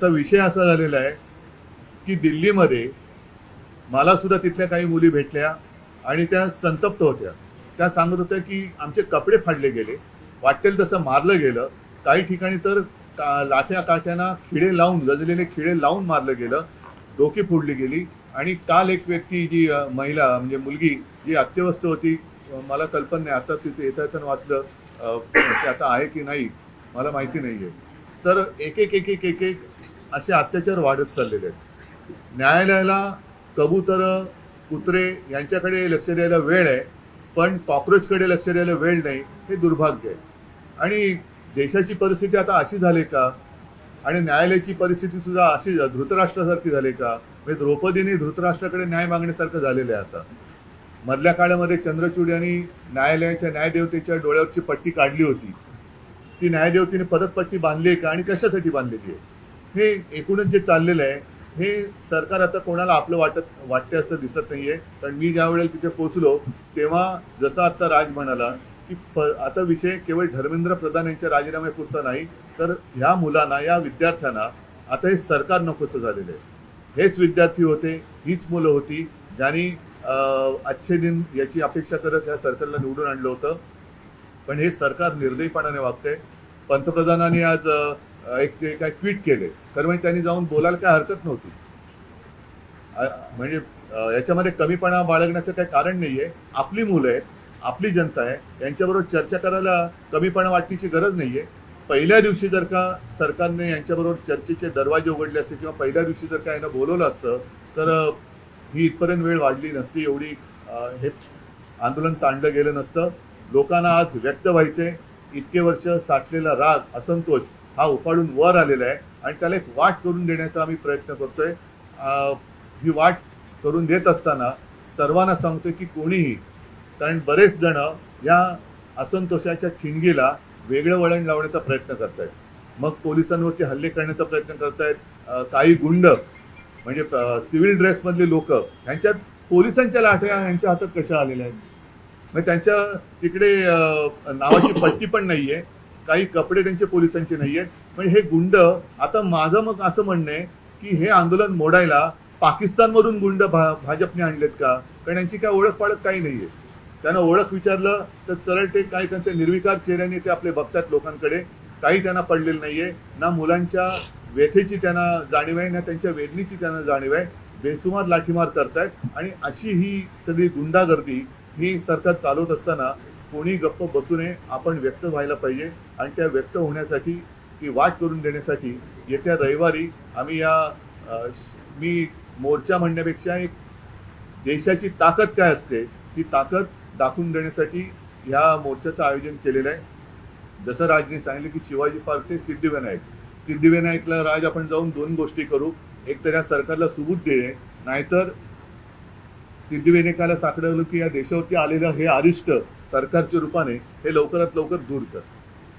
आता विषय असा झालेला आहे की दिल्लीमध्ये मला सुद्धा तिथल्या काही मुली भेटल्या आणि त्या संतप्त होत्या. त्या सांगत होत्या की आमचे कपडे फाडले गेले, वाटेल तसं मारलं गेलं, काही ठिकाणी तर लाठ्या काठ्यांना खिळे लावून, गजलेले खिळे लावून मारलं गेलं, डोकी फोडली गेली. आणि काल एक व्यक्ती जी महिला म्हणजे मुलगी जी अत्यवस्थ होती, मला कल्पना नाही आता तिचं येता वाचलं ते आता आहे की नाही मला माहिती नाही आहे. तर एक एक एक एक एक एक असे अत्याचार वाढत चाललेले आहेत. न्यायालयाला कबूतर कुत्रे यांच्याकडे लक्ष द्यायला वेळ आहे, पण कॉक्रोचकडे लक्ष द्यायला वेळ नाही, हे दुर्भाग्य आहे. आणि देशाची परिस्थिती आता अशी झाली का, आणि न्यायालयाची परिस्थिती सुद्धा अशी धृतराष्ट्रासारखी झाली का, म्हणजे द्रौपदीने धृतराष्ट्राकडे न्याय मागण्यासारखं झालेलं आहे. आता मधल्या काळामध्ये चंद्रचूड यांनी न्यायालयाच्या न्यायदेवतेच्या डोळ्यावरची पट्टी काढली होती. ती न्यायदेवतेने परत पट्टी बांधली आहे का आणि कशासाठी बांधलेली आहे, हे एकूणच जे चाललेलं आहे हे सरकार आता कोणाला आपलं वाटते असं दिसत नाहीये. कारण मी ज्या वेळेला तिथे पोहोचलो तेव्हा जसं आता राज म्हणाला की आता विषय केवळ धर्मेंद्र प्रधान यांच्या राजीनाम्यापुरता नाही, तर ह्या मुलांना, या विद्यार्थ्यांना आता हे सरकार नकोसं झालेलं आहे. हेच विद्यार्थी होते, हीच मुलं होती ज्यांनी अच्छे दिन याची अपेक्षा करत ह्या सरकारला निवडून आणलं होतं. पण हे सरकार निर्दयीपणाने वागतंय. पंतप्रधानांनी आज एक ते काय ट्विट केले, तर म्हणजे त्यांनी जाऊन बोलायला काय हरकत नव्हती. म्हणजे याच्यामध्ये कमीपणा बाळगण्याचं काही कारण नाहीये. आपली मुलं आहेत, आपली जनता आहे, यांच्याबरोबर चर्चा करायला कमीपणा वाटण्याची गरज नाहीये. पहिल्या दिवशी जर का सरकारने यांच्याबरोबर चर्चेचे दरवाजे उघडले असते किंवा पहिल्या दिवशी जर का यांना बोलवलं असतं तर ही इथपर्यंत वेळ वाढली नसती, एवढी हे आंदोलन ताणलं गेलं नसतं. लोकांना आज व्यक्त व्हायचे, इतके वर्ष साठलेला राग, असंतोष हा उफाळून वर आलेला आहे आणि त्याला एक वाट करून देण्याचा आम्ही प्रयत्न करतोय. ही वाट करून देत असताना सर्वांना सांगतोय की कोणीही, कारण बरेच जण या असंतोषाच्या ठिणगीला वेगळं वळण लावण्याचा प्रयत्न करतायत. मग पोलिसांवरती हल्ले करण्याचा प्रयत्न करतायत. काही गुंड म्हणजे सिव्हिल ड्रेसमधले लोक, ह्यांच्यात पोलिसांच्या लाठ्या यांच्या हातात कशा आलेल्या आहेत, म्हणजे त्यांच्या तिकडे नावाची पट्टी पण नाहीये, काही कपडे त्यांचे पोलिसांचे नाहीयेत. म्हणजे हे गुंड, आता माझं मग असं म्हणणं आहे की हे आंदोलन मोडायला पाकिस्तानमधून गुंड भाजपने आणलेत का, कारण यांची काय ओळख पाळख काही नाहीये. त्यांना ओळख विचारलं तर सरळ ते काही त्यांचे निर्विकार चेहऱ्याने ते आपले बघतात लोकांकडे, काही त्यांना पडलेलं नाहीये. ना मुलांच्या व्यथेची त्यांना जाणीव आहे, ना त्यांच्या वेदनेची त्यांना जाणीव आहे. बेसुमार लाठीमार करतायत आणि अशी ही सगळी गुंडागर्दी ही सरकार चालवत असताना कोणी गप्प बसू नये. आपण व्यक्त व्हायला पाहिजे आणि त्या व्यक्त होण्यासाठी, ती वाट करून देण्यासाठी येत्या रविवारी आम्ही मी मोर्चा म्हणण्यापेक्षा एक देशाची ताकद काय असते ती ताकद दाखवून देण्यासाठी ह्या मोर्चाचं आयोजन केलेलं आहे. जसं राजने सांगितलं की शिवाजी पार्क ते सिद्धिविनायकला राज आपण जाऊन दोन गोष्टी करू. एक तर या सरकारला सबूत देणे, नाहीतर सिद्धिविनायकाला साकडवलं की या देशावरती आलेलं हे अरिष्ट सरकारच्या रूपाने हे लवकरात लवकर दूर कर.